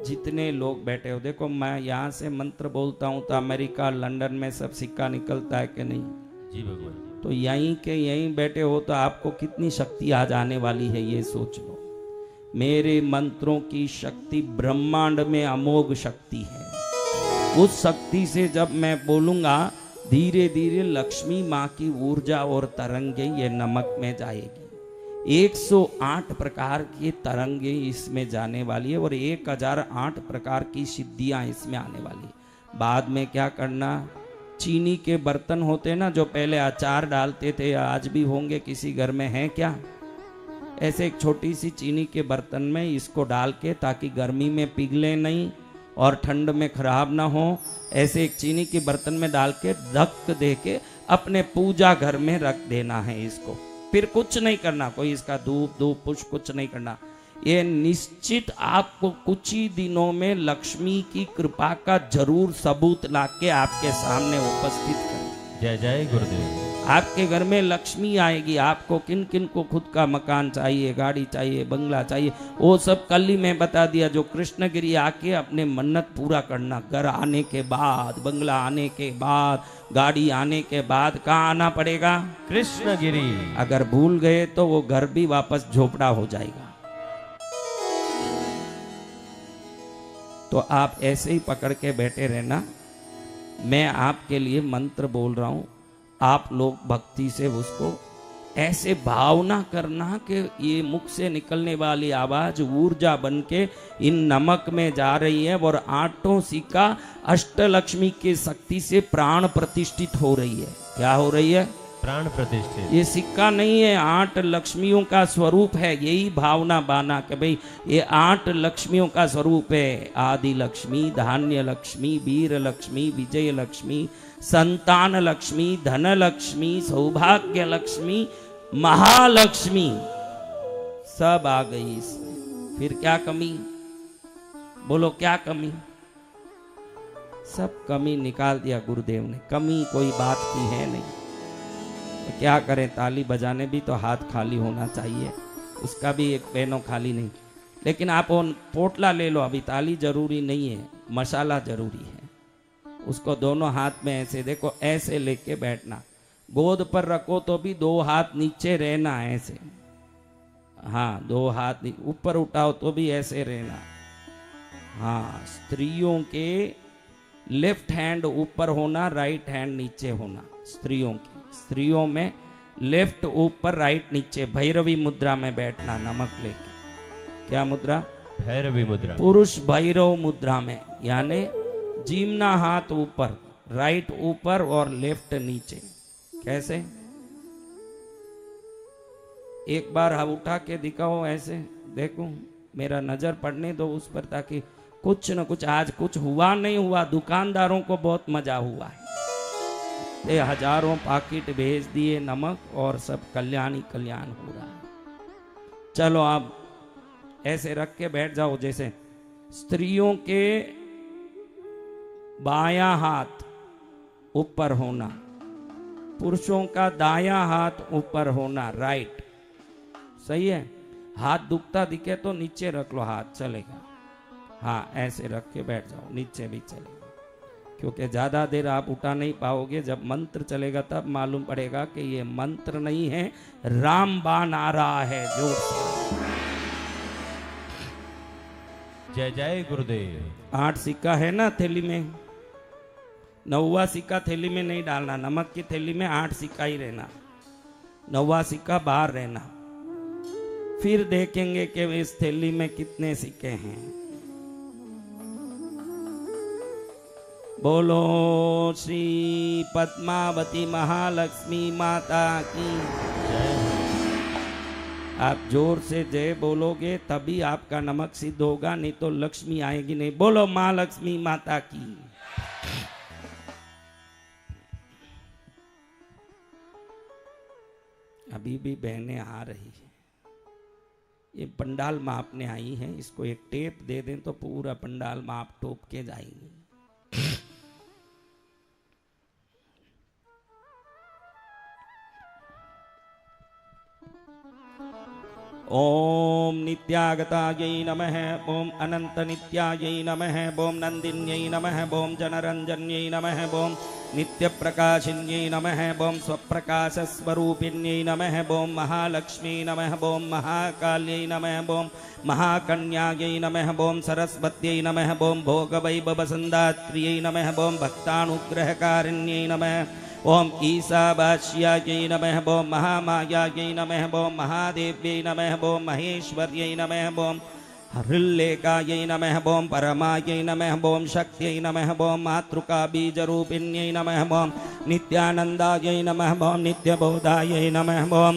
जितने लोग बैठे हो, देखो मैं यहाँ से मंत्र बोलता हूँ तो अमेरिका लंदन में सब सिक्का निकलता है कि नहीं? जी भगवान। तो यहीं के यहीं बैठे हो तो आपको कितनी शक्ति आ जाने वाली है ये सोच लो। मेरे मंत्रों की शक्ति ब्रह्मांड में अमोघ शक्ति है। उस शक्ति से जब मैं बोलूंगा धीरे धीरे लक्ष्मी माँ की ऊर्जा और तरंगे ये नमक में जाएगी। 108 प्रकार की तरंगे इसमें जाने वाली है और 1008 प्रकार की सिद्धियां इसमें आने वाली है। बाद में क्या करना, चीनी के बर्तन होते ना जो पहले अचार डालते थे, आज भी होंगे किसी घर में, है क्या? ऐसे एक छोटी सी चीनी के बर्तन में इसको डाल के, ताकि गर्मी में पिघले नहीं और ठंड में खराब ना हो, ऐसे एक चीनी के बर्तन में डाल के ढक दे के अपने पूजा घर में रख देना है इसको। फिर कुछ नहीं करना, कोई इसका धूप धूप पुष्प कुछ नहीं करना। ये निश्चित आपको कुछ ही दिनों में लक्ष्मी की कृपा का जरूर सबूत लाके आपके सामने उपस्थित करें। जय जय गुरुदेव। आपके घर में लक्ष्मी आएगी। आपको किन किन को खुद का मकान चाहिए, गाड़ी चाहिए, बंगला चाहिए, वो सब कल ही मैं बता दिया। जो कृष्णगिरी आके अपने मन्नत पूरा करना, घर आने के बाद, बंगला आने के बाद, गाड़ी आने के बाद कहाँ आना पड़ेगा? कृष्णगिरी। अगर भूल गए तो वो घर भी वापस झोपड़ा हो जाएगा। तो आप ऐसे ही पकड़ के बैठे रहना। मैं आपके लिए मंत्र बोल रहा हूं, आप लोग भक्ति से उसको ऐसे भावना करना कि ये मुख से निकलने वाली आवाज ऊर्जा बन के इन नमक में जा रही है और आठों सिक्का अष्टलक्ष्मी की शक्ति से प्राण प्रतिष्ठित हो रही है। क्या हो रही है? प्राण प्रतिष्ठित। ये सिक्का नहीं है, 8 लक्ष्मियों का स्वरूप है। यही भावना बाना कि भाई ये 8 लक्ष्मियों का स्वरूप है। आदि लक्ष्मी, धान्य लक्ष्मी, वीर लक्ष्मी, विजय लक्ष्मी, संतान लक्ष्मी, धन लक्ष्मी, सौभाग्य लक्ष्मी, महालक्ष्मी सब आ गई इसमें। फिर क्या कमी? बोलो क्या कमी? सब कमी निकाल दिया गुरुदेव ने। कमी कोई बात की है नहीं। तो क्या करें, ताली बजाने भी तो हाथ खाली होना चाहिए, उसका भी एक पैनो खाली नहीं। लेकिन आप पोटला ले लो, अभी ताली जरूरी नहीं है, मसाला जरूरी है। उसको दोनों हाथ में ऐसे देखो, ऐसे लेके बैठना। गोद पर रखो तो भी 2 हाथ नीचे रहना, ऐसे। हाँ, 2 हाथ ऊपर उठाओ तो भी ऐसे रहना। हाँ, स्त्रियों के लेफ्ट हैंड ऊपर होना, राइट हैंड नीचे होना। स्त्रियों में लेफ्ट ऊपर, राइट नीचे। भैरवी मुद्रा में बैठना, नमक लेके। क्या मुद्रा? भैरवी मुद्रा। पुरुष भैरव मुद्रा में, यानी जीमना हाथ ऊपर, राइट ऊपर और लेफ्ट नीचे। कैसे? एक बार हाथ उठा के दिखाओ ऐसे, देखो मेरा नजर पड़ने दो उस पर, ताकि कुछ न कुछ आज कुछ हुआ नहीं हुआ। दुकानदारों को बहुत मजा हुआ है, ये हजारों पाकिट भेज दिए नमक और सब कल्याण ही कल्याण हो रहा है। चलो आप ऐसे रख के बैठ जाओ। जैसे स्त्रियों के बायां हाथ ऊपर होना, पुरुषों का दायां हाथ ऊपर होना, राइट। सही है? हाथ दुखता दिखे तो नीचे रख लो, हाथ चलेगा। हाँ, ऐसे रख के बैठ जाओ, नीचे भी चलेगा। क्योंकि ज्यादा देर आप उठा नहीं पाओगे। जब मंत्र चलेगा तब मालूम पड़ेगा कि ये मंत्र नहीं है, रामबाण आ रहा है जोर से। जय जय गुरुदेव। 8 सिक्का है ना थैली में, 9वां सिक्का थैली में नहीं डालना। नमक की थैली में 8 सिक्का ही रहना, 9वां सिक्का बाहर रहना। फिर देखेंगे कि इस थैली में कितने सिक्के हैं। बोलो श्री पद्मावती महालक्ष्मी माता की। आप जोर से जय बोलोगे तभी आपका नमक सिद्ध होगा, नहीं तो लक्ष्मी आएगी नहीं। बोलो माँ लक्ष्मी माता की। अभी भी बहनें आ रही है। ये पंडाल मापने आई हैं, इसको एक टेप दे दें तो पूरा पंडाल माप टोप के जाएंगे। ओम नित्यागतायै नमः। ओम अनंत नित्यायै नमः। ओम नंदिन्यै नमः। ओम जनरंजन्यै नमः। ओम नित्य प्रकाशिन्यै नमः। ओम स्वप्रकाश स्वरूपिण्यै नमः। ओम महालक्ष्मी नमः। ओम महाकाल्यै नमः। ओम महाकन्यायै नमः। ओम सरस्वत्यै नमः। ओम भोगवैभवसुन्दात्र्यै नमः। ओम भक्तानुग्रहकारिण्यै नमः। ओम ईशावास्यायै नमः। ओम महामायायै नमः। ओम महादेव्यै नमः। ओम महेश्वर्यै नमः। ओम हृल्लेखायै नमः। ओम परमायै नमः। ओम शक्त्यै नमः। ओम मातृकाबीजरूपिण्यै नमः। ओम नित्यानन्दायै नमः। ओम नित्यबोधायै नमः। ओम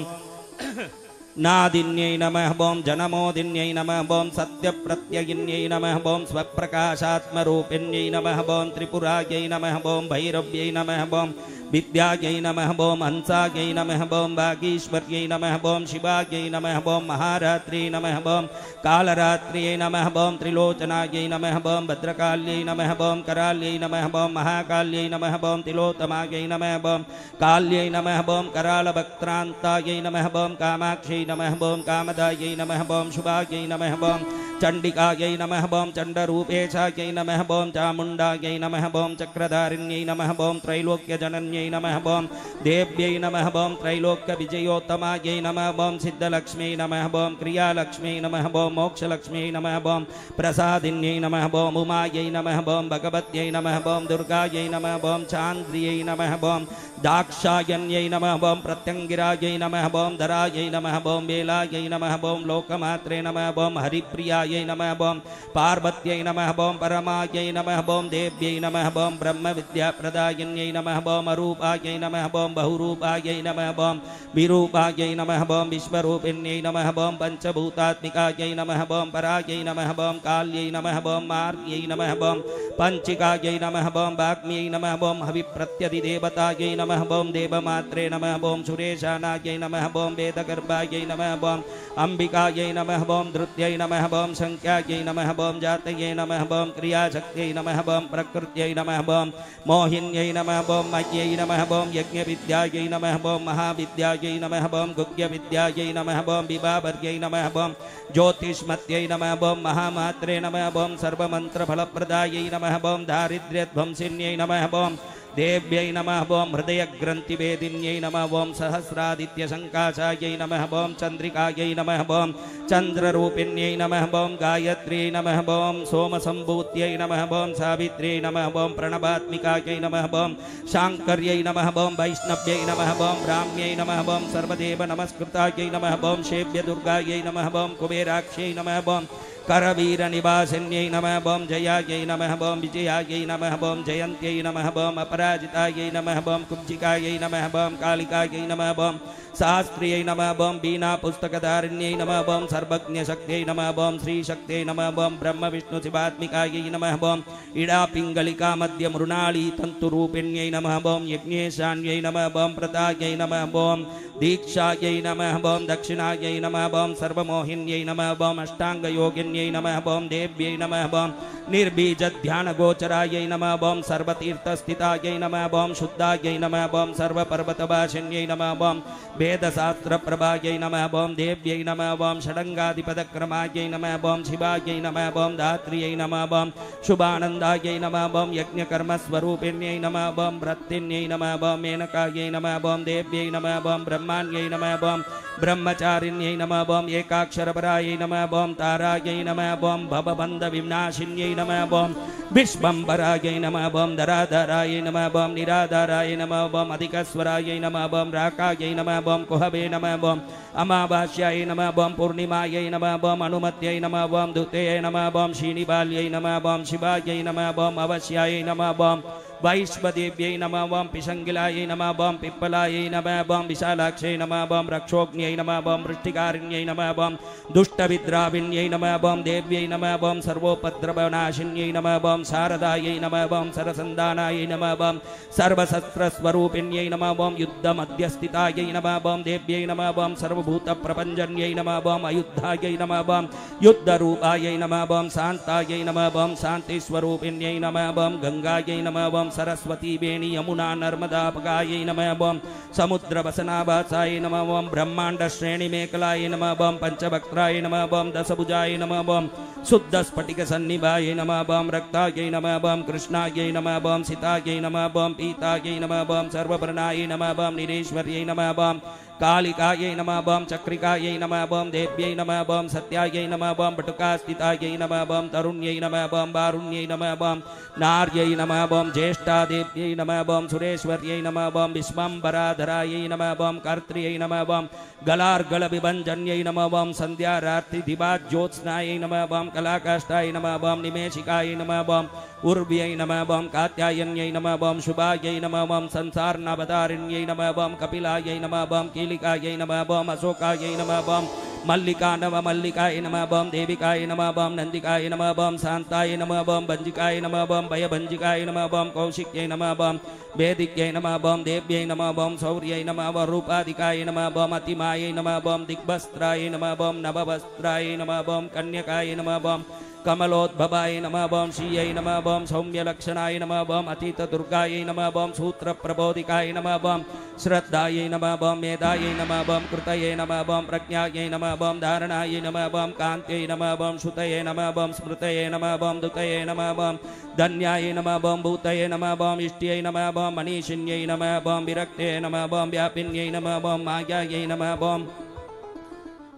नादिन्यै नमः। ओम जनमोदिन्यै नमः। ओम सत्यप्रत्ययिन्यै नमः। ओम स्वप्रकाशात्मरूपिण्यै नमः। ओम त्रिपुरायै नमः। ओम भैरव्यै नमः। ओम विद्यायै नमः। ओम हंसायै नमः। ओम वागीश्वर्यै नमः। ओम शिवायै नमः। ओम महारात्र्यै नमः। ओम कालरात्र्यै नमः। ओम त्रिलोचनायै नमः। ओम भद्रकाल्यै नमः। ओम कराल्यै नमः। ओम महाकाल्यै नमः। ओम तिलोत्तमायै नमः। ओम काल्यै नमः। ओम करालवक्त्रान्तायै नमः। ओम कामाक्ष्यै नमः। ओम कामदायै नमः। ओम शुभायै नमः। ओम चंडिकायै नमः। ओम चंडरूपेशायै नमः। ओम चामुण्डायै नमः। ओम चक्रधारिण्यै नमः। ओम त्रैलोक्यजनन्यै नमः। ओम देव्यै नमः। ओम त्रैलोक्यविजयोत्तमायै नमः। ओम सिद्धलक्ष्म्यै नमः। ओम क्रियालक्ष्म्यै नमः। ओम मोक्षलक्ष्म्यै नमः। ओम प्रसादिन्यै नमः। ओम उमायै नमः। ओम भगवत्यै नमः। ओम दुर्गायै नमः। ओम चान्द्रियै नमः। ओम दाक्षायण्यै नमः। ओम प्रत्यङ्गिरायै नमः। ओम धरायै नमः। ओम वेलायै नमः। ओम लोकमात्रे नमः। ओम हरिप्रियायै नमः। ओम पार्वत्यै नमः। ओम परमायै नमः। ओम देव्यै नमः। ओम ब्रह्मविद्याप्रदायिन्यै नमः। ओम अरूपायै नमः। ओम बहुरूपायै नमः। ओम विरूपायै नमः। ओम विश्वरूपिण्यै नमः। ओम पंचभूतात्मिकायै नमः। ओम परायै नमः। ओम काल्यै नमः। ओम मार्ग्यै नमः। ओम पंचिकायै नमः। ओम वाग्म्यै नमः। ओम हविप्रत्यधिदेवतायै नमः। ओम देवमात्रे नमः। ओम सुरेशानायै नमः। ओम वेदगर्भायै नमः। ओम अंबिकायै नमः। ओम धृत्यै नमः। ओम संख्यायै नमः। ओम जातयै नमः। ओम क्रियाशक्त्यै नमः। ओम प्रकृत्यै नमः। ओम मोहिन्यै नमः। ओम मह्यै नमः। ओम यज्ञविद्यायै नमः। ओम महाविद्यायै नमः। ओम गुह्यविद्यायै नमः। ओम विभावर्यै नमः। ओम ज्योतिष्मत्यै नमः। ओम महामात्रे नमः। ओम सर्वमन्त्रफलप्रदायै नमः। ओम दारिद्र्यध्वंसिन्यै नमः। ओम देव्यै नमः। ओम हृदयग्रन्थिवेदिन्यै नमः। ओम सहस्रादित्यसङ्काशायै नमः। ओम चन्द्रिकायै नमः। ओम चन्द्ररूपिण्यै नमः। ओम गायत्र्यै नमः। ओम सोमसम्भूत्यै नमः। ओम सावित्र्यै नमः। ओम प्रणवात्मिकायै नमः। ओम शाङ्कर्यै नमः। ओम वैष्णव्यै नमः। ओम ब्राह्म्यै नमः। ओम सर्वदेव नमस्कृतायै नमः। ओम शेव्यदुर्गायै नमः। ओम कुबेराक्ष्यै नमः। ओम करवीरनिवासिन्यै नमः। ओम जयायै नमः। ओम विजयायै नमः। ओम जयन्त्यै नमः। ओम अपराजितायै नमः। ओम कुब्जिकायै नमः। ओम कालिकायै नमः। ओम शास्त्र्यै नमः। ओम वीणापुस्तकधारिण्यै नमः। ओम सर्वज्ञशक्त्यै नमः। ओम श्रीशक्त्यै नमः। ओम ब्रह्मविष्णुशिवात्मिकायै नमः। ओम इडापिङ्गलिका मध्यमृणाली तन्तुरूपिण्यै नमः। ओम यज्ञेशान्यै नमः। ओम प्रदायै नमः। ओम दीक्षायै नमः। ओम दक्षिणायै नमः। ओम सर्वमोहिन्यै नमः। ओम अष्टाङ्गयोगिन्यै नमः। ओम देव्यै नमः। ओम निर्बीजध्यानगोचरायै नमः। ओम सर्वतीर्थस्थितायै नमः। ओम शुद्धायै नमः। ओम सर्वपर्वतवासिन्यै नमः। ओम वेदशास्त्रप्रभायै नमः। ओम देव्यै नमः। ओम षडङ्गाधिपदक्रमायै नमः। ओम शिवायै नमः। ओम धात्र्यै नमः। ओम शुभानन्दायै नमः। ओम यज्ञकर्मस्वरूपिण्यै नमः। ओम भृत्तिन्यै नमः। ओम मेनकायै नमः। ओम देव्यै नमः। ओम ब्रह्माण्यै नमः। ओम ब्रह्मचारिण्यै नमः। ओम एकाक्षरपरायै नमः। ओम तारायै नमः। ओम भवबन्धविनाशिन्यै नमः। ओम विश्वम्भरायै नमः। ओम धराधरायै नमः। ओम निराधाराय नमः। ओम अधिकस्वरायै नमः। ओम राकायै नमः। ओम कुहवे नमः। ओम अमावास्यायै नमः। ओम पूर्णिमायै नमः। ओम अनुमत्यै नमः। ओम दूतये नमः। ओम श्रीनिबाल्यै नमः। ओम शिवायै नमः। ओम अवस्यायै नमः। ओम वैश्वदेव्यै नमः। ओम पिशङ्गिलायै नमः। ओम पिप्पलायै नमः। ओम विशालाक्षै नमः। ओम रक्षोग्न्यै नमः। ओम वृष्टिकारिण्यै नमः। ओम दुष्टविद्राविण्यै नमः। ओम देव्यै नमः। ओम सर्वोपद्रवनाशिन्यै नमः। ओम शारदायै नमः ओं सरसन्दानायै नमः ओं सर्वशस्त्रस्वरूपिण्यै नमः ओं युद्धमध्यस्थितायै नमः ओं देव्यै नमः ओं सर्वभूतप्रपञ्चन्यै नमः ओं अयुद्धायै नमः ओं युद्धरूपायै नमः ओं शान्तायै नमः ओं शान्तिस्वरूपिण्यै नमः ओं गंगायै नमः ओं सरस्वती वेणी यमुना नर्मदापगायै नमः ओं समुद्रवसनाभासाय नमः ओं ब्रह्माण्डश्रेणिमेखलाय नमः ओं पंचवक्त्राय नमः ओं दशभुजाय नमः ओं शुद्धस्फटिकसन्निभाय नमः ओं रक्तायै नमः ओं कृष्णायै नमः ओं सीतायै नमः ओं पीतायै नमः ओं सर्ववर्णाय नमः ओं निरेश्वर्यै नमः ओं कालिकायै नमः ओं चक्रिकायै नमः ओं देव्यै नमः ओं सत्यायै नमः ओं बटुकास्थितायै नमः ओं तरुण्यै नमः ओं वारुण्यै नमः ओं नार्यै नमः ओं ज्येष्ठादेव्यै नमः ओं सुरेश्वर्यै नमः ओं विश्वम्बराधरायै नमः ओं कर्त्र्यै नमः ओं गलार्गलविभञ्जन्यै नमः ओं सन्ध्यारात्रिदिवाज्योत्स्नायै नमः ओं कलाकाष्ठाय नमः ओं निमेषिकाय नमः ओं उर्व्यै नमः ओं कात्यायन्यै नमः ओं शुभायै नमः ओं संसारनवतारिण्यै नमः ओं कपिलायै नमः ओं कीलिकायै नमः ओं अशोकायै नमः ओं मल्लिका नमः मल्लिकाय नमः ओं देविकाय नमः ओं नंदिकाय नमः ओं शान्ताय नमः ओं भंजिकाय नमः ओं भयभंजिकाय नमः ओं कौशिक्यै नमः ओं वेदिक्यै नमः ओं देव्यै नमः ओं शौर्यै नमः ओं रूपाधिकाय नमः ओं अतिमायै नमः ओं दिग्वस्त्राय नमः ओं नववस्त्राय नमः ओं कन्यकाय नमः ओं कमलोद्भवाय नमः ओं श्रियै नमः ओं सौम्यलक्षणाय नमः ओं अतीतदुर्गायै नमः ओं सूत्रप्रबोधिकाय नमः ओं श्रद्धायै नमः ओं मेधायै नमः ओं कृतये नमः ओं प्रज्ञायै नमः ओं धारणायै नमः ओं कान्त्यै नमः ओं श्रुतये नमः ओं स्मृतये नमः ओं दुतये नमः ओं धन्यायै नमः ओं भूतये नमः ओं इष्ट्यै नमः ओं मनीषिन्यै नमः ओं विरक्ते नमः ओं व्यापिन्यै नमः ओं मायायै नमः ओं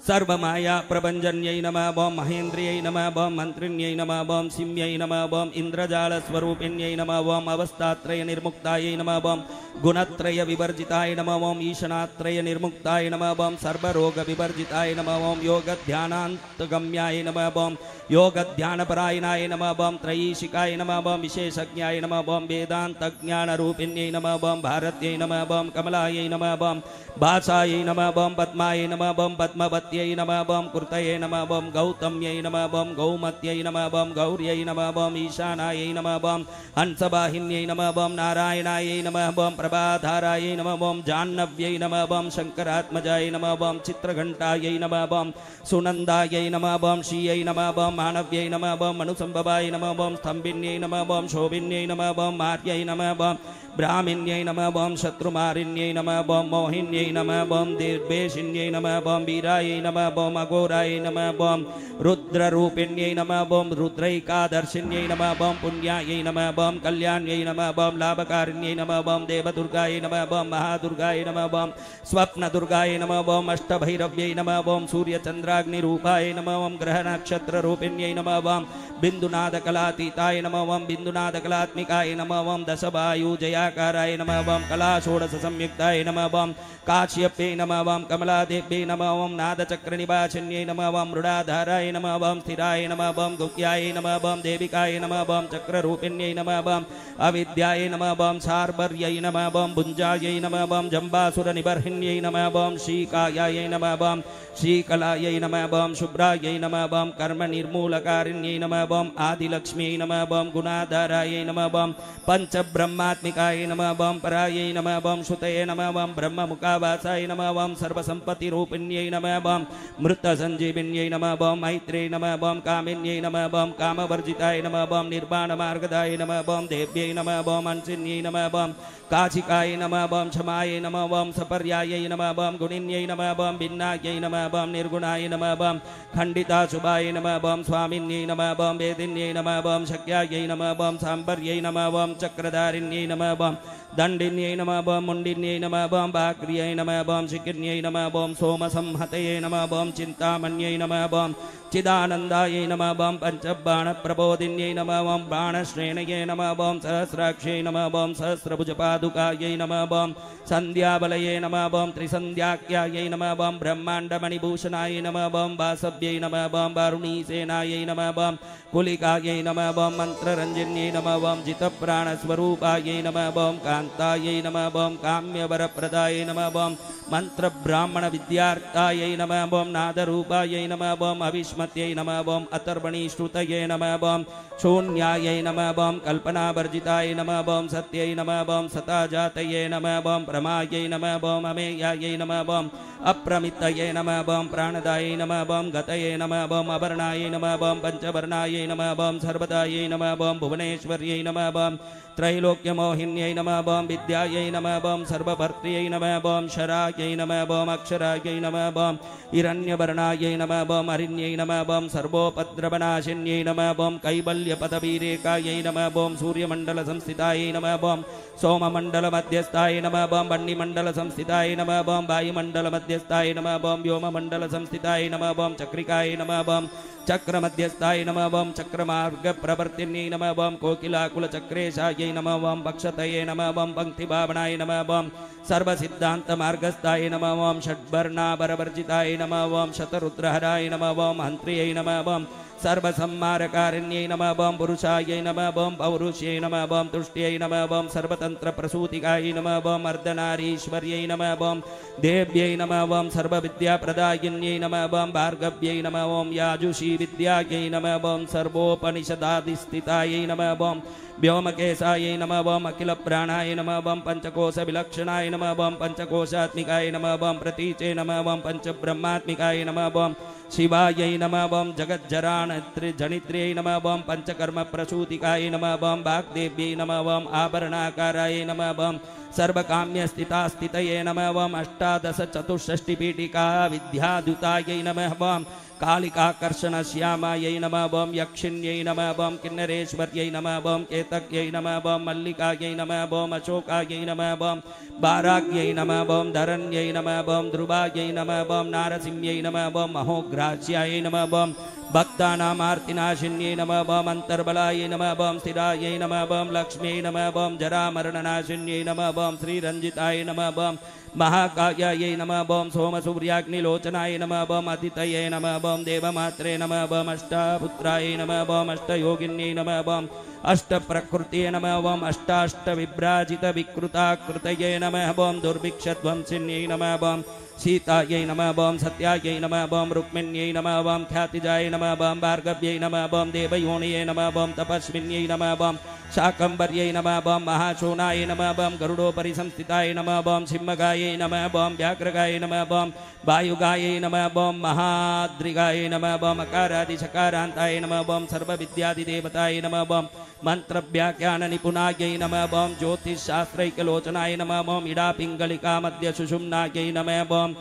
सर्वमाया प्रभञ्जन्यै नमः ओं महेन्द्रियै नमः ओं मन्त्रिण्यै नमः ओं सिंह्यै नमः ओं इन्द्रजालस्वरूपिण्यै नमः ओं अवस्थात्रय निर्मुक्तायै नमः ओं गुणत्रय विवर्जिताय नमः ओं ईशनात्रय निर्मुक्ताय नमः ओं सर्वरोग विवर्जिताय नमः ओं योगध्यानान्तगम्याय नमः ओं योगध्यानपरायणाय नमः ओं त्रयीशिकाय नमः ओं विशेषज्ञाय नमः ओं वेदान्तज्ञानरूपिण्यै नमः ओं भारत्यै नमः ओं कमलायै नमः ओं भाषायै नमः ओं पद्मायै नमः ओं पद्मवत्यै नमः ओं कृतये नमः ओं गौतम्यै नमः ओं गौमत्यै नमः ओं गौर्यै नमः ओं ईशानायै नमः ओं हंसवाहिन्यै नमः ओं नारायणायै नमः ओं प्रभाधारायै नमः ओं जाह्नव्यै नमः ओं शंकरात्मजाय नमः ओं चित्रघण्टायै नमः ओं सुनन्दायै नमः ओं श्रियै नमः ओं मानव्यै नमः ओं मनुसंभवाय नमः ओं स्तम्भिन्यै नमः ओं शोभिन्यै नमः ओं मार्यै नमः ओं ब्राह्मण्यै नमः ओं शत्रुमारिण्यै नमः ओं मोहिन्यै नमः ओं दीर्घेशिन्यै नमः ओं वीरायै नमः ओं अघोराय नमः ओं रुद्ररूपिण्यै नमः ओं रुद्रैकादर्शिन्यै नमः ओं पुण्यायै नमः ओं कल्याण्यै नमः ओं लाभकारिण्यै नमः ओं देवदुर्गाय नमः ओं महादुर्गाय नमः ओं स्वप्नदुर्गाय नमः ओं अष्टभैरव्यै नमः ओं सूर्यचन्द्राग्निरूपाय नमः ओं ग्रहनक्षत्ररूपिण्यै नमः ओं बिन्दुनादकलातीताय नमः ओं बिन्दुनादकलात्मिकाय नमः ओं दशवायुजयाकाराय नमः ओं कलाषोडशसंयुक्ताय नमः ओं काश्यप्यै नमः ओं कमलादेव्यै नमः ओं नादचक्रनिवासिन्यै नमः ओं मृडाधाराय नमः ओं स्थिराय नमः ओं गुह्याय नमः ओं देविकाय नमः ओं चक्ररूपिण्यै नमः ओं अविद्याय नमः ओं शार्वर्यै नमः ओं भुञ्जायै नमः ओं जम्बासुरनिबर्हिण्यै नमः ओं श्रीकायायै नमः ओं श्रीकलायै नमः ओं शुभ्रायै नमः ओं कर्मनिर्मूलकारिण्यै नमः ओं आदिलक्ष्म्यै नमः ओं गुणाधारायै नमः ओं पंचब्रह्मात्मिकाय नमः ओं परायै नमः ओं श्रुतये नमः ओं ब्रह्ममुखावासाय नमः ओं सर्वसम्पत्तिरूपिण्यै नमः ओं मृतसञ्जीविन्यै नमः ओं मैत्र्यै नमः ओं कामिन्यै नमः ओं कामवर्जिताय नमः ओं निर्वाणमार्गदाय नमः ओं देव्यै नमः ओं अंसिन्यै नमः ओं काचिकाय नमः ओं क्षमाय नमः ओं सपर्यायै नमः ओं गुणिन्यै नमः ओं भिन्नायै नमः ओं निर्गुणाय नमः ओं खण्डिताशुभाय नमः ओं स्वामिन्यै नमः ओं वेदिन्यै नमः ओं शक्यायै नमः ओं सांबर्यै नमः ओं चक्रधारिण्यै नमः ओं दण्डिन्यै नमः ओं मुण्डिन्यै नमः ओं भाग्र्यै नमः ओं शिखिन्यै नमः ओं सोमसंहतये नमः ओं चिन्तामण्यै नमः ओं चिदानन्दायै नमः ओं पंचबाणप्रबोधिन्यै नमः ओं बाणश्रेणये नमः ओं सहस्राक्ष्यै नमः ओं सहस्रभुजपादुकायै नमः ओं सन्ध्याबलये नमः ओं त्रिसन्ध्याख्यायै नमः ओं ब्रह्माण्डमणिभूषणाय नमः ओं वासव्यै नमः ओं वारुणीसेनायै नमः ओं कुलिकायै नमः ओं मन्त्ररञ्जिन्यै नमः ओं जितप्राणस्वरूपायै नमः ओं कान्तायै नमः ओं काम्यवरप्रदायै नमः ओं मन्त्रब्राह्मणविद्यार्थायै नमः नमः ओम नादरूपायै नमः ओम अविस्मत्यै नमः ओम अतर्वणी श्रुतये नमः ओम शून्यायै नमः ओम कल्पनावर्जिताय नमः ओम सत्यै नमः ओम सताजातये नमः ओम प्रमायै नमः ओम अमेयायै नमः ओम अप्रमितये नमः ओम प्राणदायै नमः ओम गतये नमः ओम अवर्णायै नमः ओम पंचवर्णायै नमः ओम सर्वदायै नमः ओम भुवनेश्वर्यै नमः ओम त्रैलोक्यमोहिन्यै नमः ओम विद्यायै नमः ओम सर्वभर्त्र्यै नमः ओम शरायै नमः ओम अक्षरायै नमः ओम हिरण्यवर्णायै नमः ओम हरिण्यै नमः ओम सर्वोपद्रवनाशिन्यै नमः ओम कैवल्यपदवीरेखायै नमः ओम सूर्यमण्डलसंस्थितायै नमः ओम सोममण्डलमध्यस्थाय नमः ओम वह्निमण्डलसंस्थिताय नमः ओम वायुमण्डलमध्यस्थाय नमः ओम व्योममण्डलसंस्थिताय नमः ओम चक्रिकाय नमः ओम चक्रमध्यस्थाय नमः ओम चक्रमार्गप्रवर्तिन्यै नमः ओम कोकिलाकुलचक्रेशायै नमः ओम पक्षतये नमः ओम पंक्तिभावनाय नमः ओम सर्वसिद्धान्तमार्गस्थाय नमः ओम षड्वर्णाभरवर्जिताय नमः ओम शतरुद्रहराय नमः ओम हन्त्र्यै नमः ओम सर्वसंहारकारिण्यै नमः ओम पुरुषायै नमः ओम पौरुष्यै नमः ओम तुष्ट्यै नमः ओम सर्वतन्त्रप्रसूतिकायै नमः ओम अर्धनारीश्वर्यै नमः ओम देव्यै नमः ओम सर्वविद्याप्रदायिन्यै नमः ओम भार्गव्यै नमः ओम याजुषी विद्यायै नमः ओम सर्वोपनिषदाधिस्थितायै नमः ओम व्योमकेशायै नमः ओम अखिलप्राणाय नमः ओम पंचकोशविलक्षणाय नमः ओम पंचकोशात्मिकाय नमः ओम प्रतीचे नमः ओम पंचब्रह्मात्मिकाय नमः ओम शिवायै नमः ओम जगज्जराणत्रिजनित्र्यै नमः ओम पंचकर्मप्रसूतिकाय नमः ओम वाग्देव्यै नमः ओम आभरणाकाराय नमः ओम सर्वकाम्यस्थितास्थितये नमः ओम अष्टादशचतुष्षष्टिपीठिका विद्याद्युतायै नमः ओम कालिकाकर्षणश्यामायै नमः ओम यक्षिण्यै नमः ओम किन्नरेश्वर्यै नमः ओम केतक्यै नमः ओम मल्लिकायै नमः ओम अशोकायै नमः ओम बाराग्यै नमः ओम धरण्यै नमः ओम ध्रुवायै नमः ओम नारसिंह्यै नमः ओम महोग्रास्याय नमः ओम भक्तानामार्तिनाशिन्यै नमः ओम अन्तर्बलायै नमः ओम स्थिरायै नमः ओम लक्ष्म्यै नमः ओम जरामरणनाशिन्यै नमः ओम श्रीरञ्जिताय नमः ओम महाकायायै नमः ओम सोमसूर्याग्निलोचनाय नमः ओम अदितये नमः ओम देवमात्रे नमः ओम अष्टापुत्राय नमः ओम अष्टयोगिन्यै नमः ओम अष्टप्रकृतये नमः ओम अष्टाष्टविभ्राजितविकृताकृतये नमः ओम दुर्भिक्षध्वंसिन्यै नमः ओम सीतायै नमः ओम सत्यायै नमः ओम रुक्मिण्यै नमः ओम ख्यातिजाय नमः ओम भार्गव्यै नमः ओम देवयोनये नमः ओम तपस्विन्यै नमः ओम शाकंभर्यै नमः ओम महाशूनाय नमः ओम गरुडोपरि संस्थिताय नमः ओम सिंहगायै नमः ओम व्याघ्रगाय नमः ओम वायुगायै नमः ओम महाद्रिगाय नमः ओम अकारादिशकारान्ताय नमः ओम सर्वविद्यादिदेवताय नमः ओम मंत्रव्याख्याननिपुणायै नमः ओम ज्योतिषशास्त्रैकलोचनाय नमः ओम इडापिङ्गलिकामध्यसुषुम्नायै नमः ओम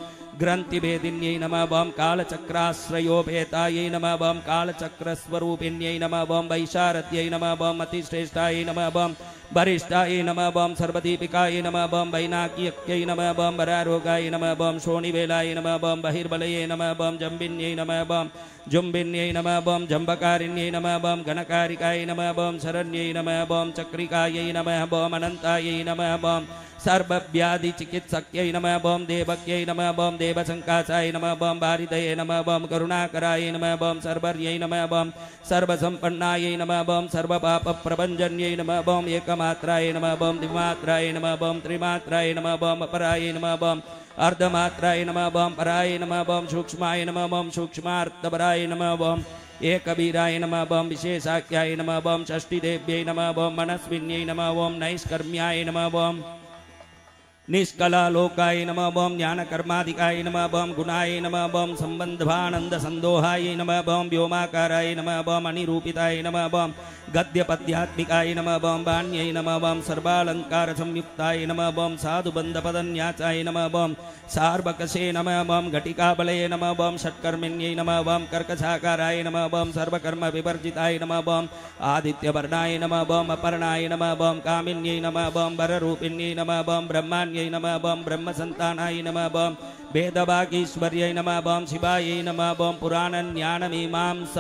ग्रन्थिभेदिन्यै नमः ओम कालचक्राश्रयोपेतायै नमः ओम कालचक्रस्वरूपिण्यै नमः ओम वैशारद्यै नमः ओम अतिश्रेष्ठायै नमः ओम वरिष्ठाय नमः ओम सर्वदीपिकाय नमः ओम वैनाकिक्यै नमः ओम वरारोगाय नमः ओम शोणिवेलाय नमः ओम बहिर्बलये नमः ओम जम्बिन्यै नमः ओम जुम्बिन्यै नमः ओम जम्बकारिण्यै नमः ओम गणकारिकाय नमः ओम शरण्यै नमः ओम चक्रिकायै नमः ओम अनन्तायै नमः ओम सर्वव्याधिचिकित्सक्यै नमः ओम देवक्यै नमः ओम देवसङ्कासाय नमः ओम वारिदये नमः ओम करुणाकराय नमः ओम सर्वर्यै नमः ओम सर्वसम्पन्नायै नमः ओम सर्वपापप्रभञ्जन्यै नमः ओम एकमात्राय नमः ओम द्विमात्राय नमः ओम त्रिमात्राय नमः ओम अपराय नमः ओम अर्धमात्राय नमः ओम पराय नमः ओम सूक्ष्माय नमः ओम सूक्ष्मार्धपराय नमः ओम एकवीराय नमः ओम विशेषाख्याय नमः ओम षष्ठीदेव्यै नमः ओम मनस्विन्यै नमः ओम नैष्कर्म्याय नमः ओम निष्कलालोकाय नमः ओम ज्ञानकर्माधिकाय नमः ओम गुणाय नमः ओम संबंधानंदसंदोहाय नमः ओम व्योमाकाराय नमः ओम अनिरूपिताय नमः ओम गद्यपद्यात्मिकाय नमः ओम वाण्यै नमः ओम सर्वालंकारसंयुक्ताय नमः ओम साधुबन्धपदन्यासाय नमः ओम सार्वकसे नमः ओम घटिकाबलये नमः ओम षट्कर्मिण्यै नमः ओम कर्कशाकाराय नमः ओम सर्वकर्मविवर्जिताय नमः ओम आदित्यवर्णाय नमः ओम अपर्णाय नमः ओम कामिन्यै नमः ओम वररूपिण्यै नमः ओम ब्रह्माण्यै नमः ओम ब्रह्मसन्तानाय नमः ओम वेदवागीश्वर्यै नमः ओम शिवायै नमः ओम पुराणज्ञानमीमांस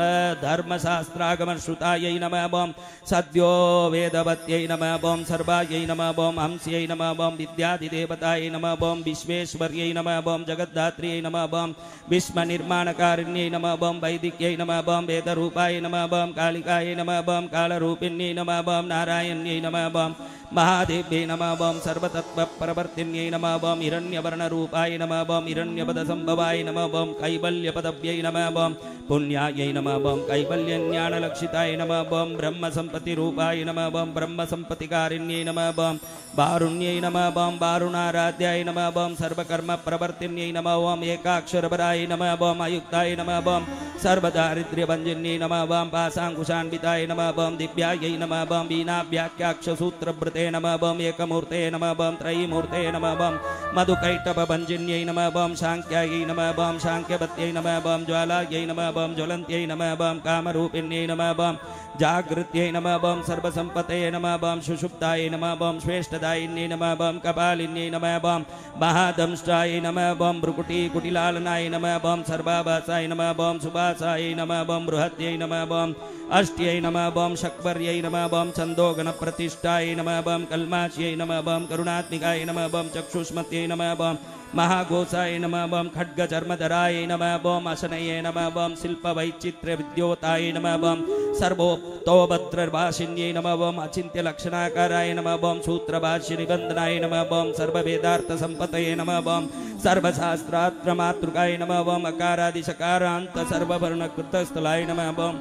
धर्मशास्त्रागमश्रुतायै नमः ओम सद्यो वेदवत्यै नमः ओम सर्वायै नमः ओम हंस्यै नमः ओम विद्यादिदेवताय नमः ओम विश्वेश्वर्यै नमः ओम जगद्धात्र्यै नमः ओम विश्वनिर्माणकारिण्यै नमः ओम वैदिक्यै नमः ओम वेदरूपाय नमः ओम कालिकायै नमः ओम कालरूपिण्यै नमः ओम नारायण्यै नमः ओम महादेव्यै नमः ओम सर्वतत्त्वप्रवर्तिन्यै नमः ओम हिरण्यवर्णरूपाय नमः ओम बम हिरण्यपद संभवाय नमः बम कैवल्यपदव्यै नमः बम पुण्यायै नमः बम कैवल्यज्ञानलक्षिताय नमः बम ब्रह्म संपत्ति रूपाय नमः बम ब्रह्म संपत्तिकारिण्यै नमः बम वारुण्यै नमः बम वारुणाराध्याय नमः बम सर्वकर्म प्रवर्तिन्यै नमः बम एकाक्षरपराय नमः बम अयुक्ताय नमः बम सर्वदारिद्र्यभञ्जन्यै नमः बम पाशाङ्कुशान्विताय नमः बम दिव्यायै नमः बम वीणाव्याख्याक्षसूत्रभृते नमः बम एकमूर्ते नमः बम त्रयीमूर्ते नमः बम मधुकैटभभञ्जन्यै नमः बम शाङ्क्यायै नमः बम शाङ्क्यवत्यै नमः बम ज्वालायै नमः बम ज्वलन्त्यै नमः बम कामरूपिण्यै नमः बम जागृत्यै नमः बम सर्वसम्पतये नमः बम सुषुप्ताय नमः बम श्रेष्ठदायिन्यै नमः बम कपालिन्यै नमः बम महादंष्टाय नमः बम भ्रुकुटी कुटिलालनाय नमः बम सर्वाभासाय नमः बम सुभासाय नमः बम बृहत्यै नमः बम अष्ट्यै नमः बम शक्वर्यै नमः बम छन्दोगणप्रतिष्ठाय नमः बम कल्माच्यै नमः बम करुणात्मिकाय नमः बम चक्षुष्मत्यै नमः बम महाघोषाय नमः बम खड्गचर्मधराय नमः बम अशनये नमः बम शिल्पवैचित्र्यविद्योताय नमः बम सर्वोक्तोभद्रवासिन्यै नमः बम अचिन्त्यलक्षणाकाराय नमः बम सूत्रभाष्यनिबन्धनाय नमः बम सर्ववेदार्थसम्पतये नमः बम सर्वशास्त्रात्रमातृकाय नमः बम अकारादिशकारान्त सर्ववर्णकृतस्थलाय नमः बम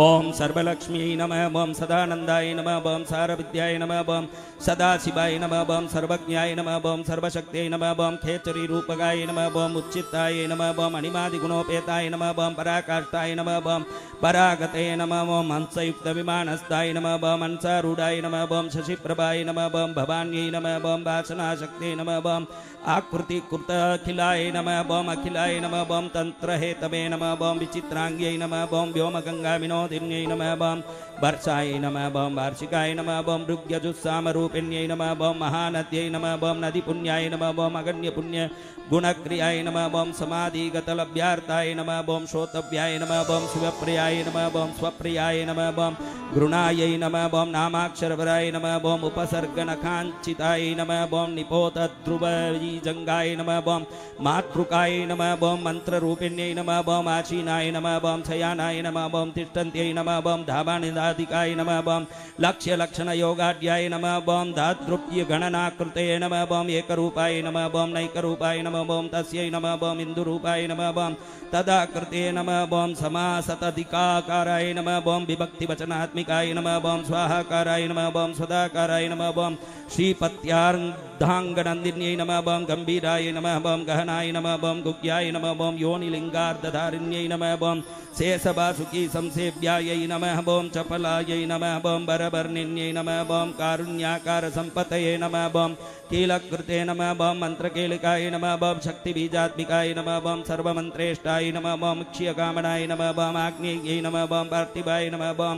ओम सर्वलक्ष्मी नमः बम सदानंदाय नमः बम सारविद्याय नमः बम सदाशिवाय नमः बम सर्वज्ञाय नमः बम सर्वशक्त्यै नमः बम खेचरी रूपकाय नमः बम उच्चिताय नमः बम अणिमादिगुणोपेताय नमः बम पराकाष्ठाय नमः बम परागते नमः बम हंसयुक्त विमानस्थाय नमः बम हंसारूढाय नमः बम शशिप्रभाय नमः बम भवान्यै नमः बम वासनाशक्त्यै नमः बम आकृतिकृत अखिलाय नमः बम अखिलाय नमः बम तंत्रहेतवे नमः बम विचित्रांग्यै नमः बम व्योमगंगा विनोदिन्यै नमः बम वर्षाय नमः बम वार्षिकाय नमः बम भृग्यजुस्सामरूपिण्यै नमः बम महानद्यै नमः बम नदीपुण्याय नमः बम अगण्यपुण्य गुणक्रियाय नमः बम समाधिगतलभ्यार्थाय नमः बम श्रोतव्याय नमः बम शिवप्रियाय नमः बम स्वप्रियाय नमः बम घृणायै नमः बम नामाक्षरवराय नमः बम उपसर्गनखाञ्चिताय नमः बम निपोतध्रुवजंगाय नमः बम मातृकाय नमः बम मंत्ररूपिण्यै नमः बम आचीनाय नमः बम शयानाय नमः बम तिष्ठन्त्यै नमः बम धामानिदाधिकाय नमः बम लक्ष्यलक्षणयोगाढ्याय नमः बम धातृप्यगणनाकृते नमः बम एकरूपाय नमः बम नैकरूपाय नमः बम तस्यै नमः बम इन्दुरूपाय नमः बम तदाकृते नमः बम समासतधिकाकाराय नमः बम विभक्तिवचनात्मिकाय नमः बम स्वाहाकाराय नमः बम सदाकाराय नमः बम श्रीपत्यार्धांगनन्दिन्यै नमः बम गंभीराय नमः बम गहनाय नमः बम गुग्याय नमः बम योनिलिंगार्धधारिण्यै नमः बम शेषवासुकी संसेव्यायै नमः बम चपलायै नमः बम बरबर्णिन्यै नमः बम कारुण्याकार संपतये नमः बम कीलकृते नमः बम मंत्रकेलिकाय नमः बम शक्तिबीजात्मिकाय नमः बम सर्वमंत्रेष्टाय नमः बम क्षीयकामनाय नमः बम आग्नेयै नमः बम पार्थिवाय नमः बम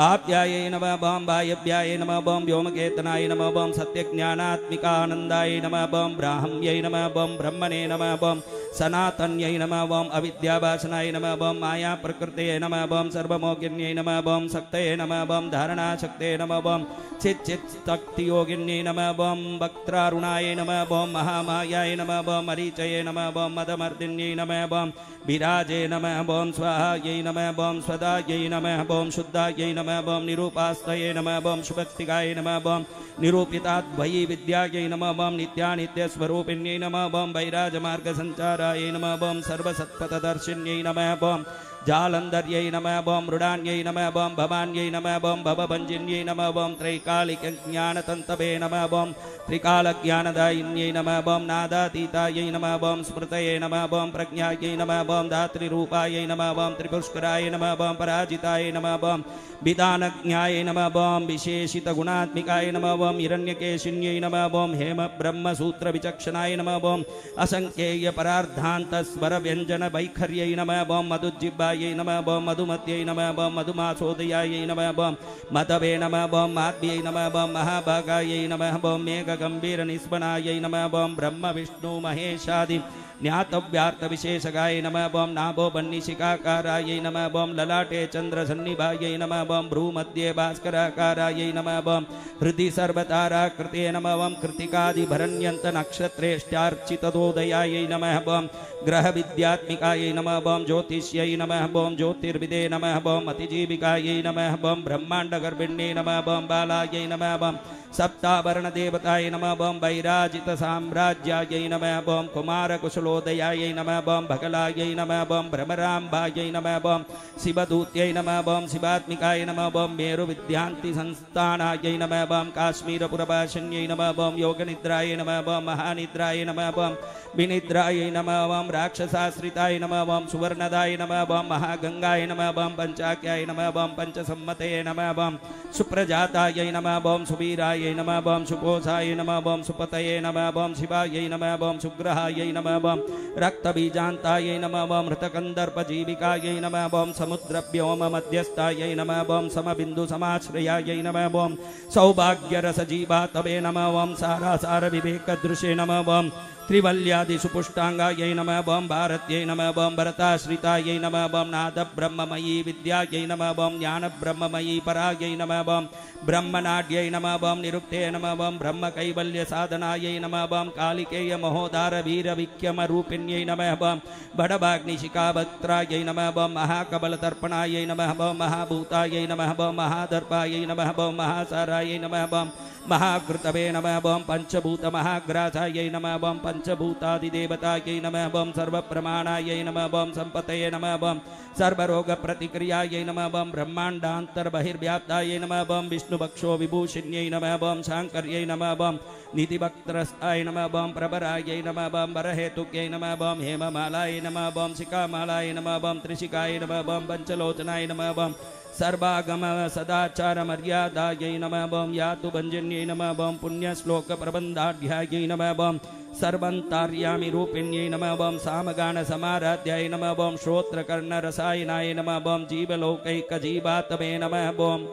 आप्यायै नमः बम वायव्याय नमः बम व्योमकेतनाय नमः बम सत्यज्ञानात्मिकानन्दाय नमः बम ब्राह्म्यै नमः बम ब्रह्मणे नमः बम सनातन्यै नमः बम अविद्यावासनाय नमः बम माया प्रकृते नमः बम सर्वमोगिन्यै नमः बम शक्तये नमः बम धारणाशक्ते नमः बम चिच्चित्शक्तियोगिन्यै नमः बम वक्त्रारुणाय नमः बम महामायाय नमः बम मरीचये नमः बम मदमर्दिन्यै नमः बम विराजे नमः बम स्वाहायै नमः बम स्वदायै नमः बम शुद्धायै नमः बम निरूपास्तये नमः बम शुभक्तिकाय नमः बम निरूपिताद्वयी विद्यायै नमः बम नित्यानित्यस्वरूपिण्यै नमः बम वैराजमार्गसञ्चाराय नमः बम सर्वसत्पथदर्शिन्यै नमः बम जालंधर्यै नमः बम मृडान्यै नमः बम भवान्यै नमः बम भवभञ्जिन्यै नमः बम त्रैकालिकज्ञानतन्तवे नमः बम त्रिकालज्ञानदायिन्यै नमः बम नादातीतायै नमः बम स्मृतये नमः बम प्रज्ञायै नमः बम धातृरूपायै नमः बम त्रिपुष्कराय नमः बम पराजिताय नमः बम विधानज्ञाय नमः बम विशेषितगुणात्मिकाय नमः बम हिरण्यकेशिन्यै नमः बम हेम ब्रह्मसूत्रविचक्षणाय नमः बम असंख्येय परार्धान्तस्वरव्यञ्जनवैखर्यै नमः बम मधुजिह्वायै नमः बम मधुमत्यै नमः बम मधुमासोदयायै नमः बम मदवे नमः बम माध्यै नमः बम महाभागायै नमः बम मेघगम्भीरनिस्वनायै नमः बम ब्रह्म विष्णु महेशादि ज्ञातव्यार्थविशेषगाय नमः बम नाभो बन्निशिकाकारायै नमः बम ललाटे चन्द्रसन्निभायै नमः बम भ्रूमध्ये भास्कराकारायै नमः बम हृदि सर्वताराकृते नमः बम कृत्तिकादिभरण्यन्तनक्षत्रेष्ट्यार्चितदोदयायै नमः बम ग्रहविद्यात्मिकायै नमः बम ज्योतिष्यै नमः बम ज्योतिर्विदे नमः बम अतिजीविकायै नमः बम ब्रह्माण्डगर्भिण्ये नमः बम बालायै नमः बम सप्तावरण देवताय नमः बम वैराजित साम्राज्यायै नमः बम कुमार कुशलोदयायै नमः बम भगलायै नमः बम भ्रमराम्बायै नमः बम शिवदूत्यै नमः बम शिवात्मिकाय नमः बम मेरु विद्यान्ति संस्थानायै नमः बम काश्मीरपुरवासिन्यै नमः बम योगनिद्राय नमः बम महानिद्राय नमः बम विनिद्रायै नमः बम राक्षसाश्रिताय नमः बम सुवर्णदाय नमः बम महागंगाय नमः बम पंचाख्याय नमः बम पंचसम्मते नमः बम सुप्रजातायै नमः बम सुवीराय नमः बम सुपोषाय नमः बम सुपतये नमः बम शिवाय नमः बम सुग्रहाय नमः बम रक्तबीजान्ताय नमः बम हृतकन्दर्पजीविकाय नमः बम समुद्रव्योम मध्यस्थाय नमः बम समबिन्दु समाश्रयाय नमः बम सौभाग्यरसजीवातवे नमः बम सारासार विवेकदृशे नमः बम त्रिवल्यादिसुपुष्टांगायै नमः बम भारत्यै नमः बम भरताश्रितायै नमः बम नाद ब्रह्ममयी विद्यायै नमः बम ज्ञान ब्रह्ममयी परायै नमः बम ब्रह्मनाड्यै नमः बम निरुक्ते नमः बम ब्रह्म कैवल्य साधनायै नमः बम कालिकेय महोदार वीर विक्रम रूपिण्यै नमः बम बड़भाग्निशिखावक्त्रायै नमः बम महाकबलतर्पणायै नमः बम महाभूतायै नमः बम महादर्पायै नमः बम महासारायै नमः बम महाकृतवे नमः बम पंचभूत महाग्रासायै नमः बम पंचभूतादिदेवतायै नमः बम सर्वप्रमाणायै नमः बम संपतये नमः बम सर्वरोगप्रतिक्रियायै नमः बम ब्रह्माण्डान्तर्बहिर्व्याप्तायै नमः बम विष्णुभक्षो विभूषिण्यै नमः बम शाङ्कर्यै नमः बम निधिभक्त्रस्ताय नमः बम प्रभरायै नमः बम वरहेतुक्यै नमः बम हेममालाय नमः बम शिखामालाय नमः बम त्रिशिखाय नमः बम पंचलोचनाय नमः बम सर्वागम सदाचार मर्यादायै नमः बम यातु भंजन्यै नमः बम पुण्यश्लोक प्रबन्धाढ्यायै नमः बम सर्वंतार्यामि रूपिण्यै नमः बम सामगान समाराध्याय नमः बम श्रोत्रकर्णरसायनाय नमः बम जीवलोकैकजीवातवे नमः बम